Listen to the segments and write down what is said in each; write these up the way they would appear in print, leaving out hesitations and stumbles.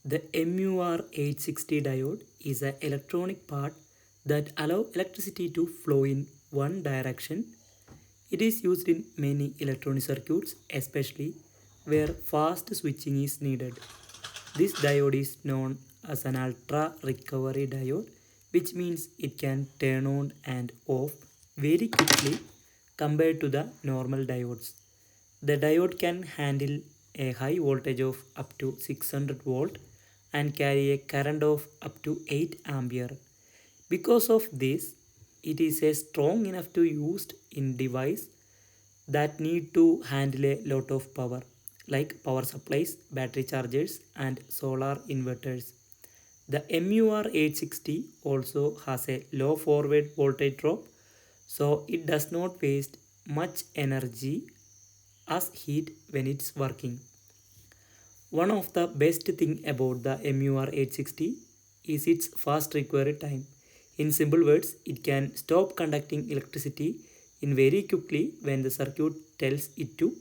The MUR860 diode is an electronic part that allows electricity to flow in one direction. It is used in many electronic circuits, especially where fast switching is needed. This diode is known as an ultra recovery diode, which means it can turn on and off very quickly compared to the normal diodes. The diode can handle a high voltage of up to 600 volt and carry a current of up to 8 ampere. Because of this, it is a strong enough to used in device that need to handle a lot of power like power supplies, battery chargers and solar inverters. The MUR860 also has a low forward voltage drop, so it does not waste much energy as heat when it's working. One of the best thing about the MUR860 is its fast recovery time. In simple words, it can stop conducting electricity in very quickly when the circuit tells it to.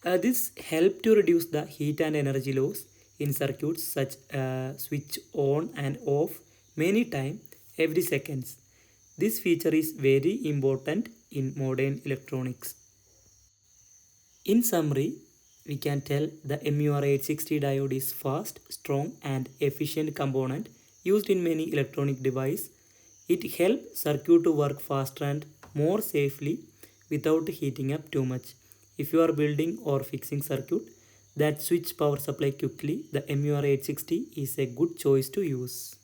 This helps to reduce the heat and energy loss in circuits such switch on and off many times every seconds. This feature is very important in modern electronics. In summary, we can tell the MUR860 diode is fast, strong and efficient component used in many electronic devices. It helps circuit to work faster and more safely without heating up too much. If you are building or fixing circuit that switch power supply quickly, the MUR860 is a good choice to use.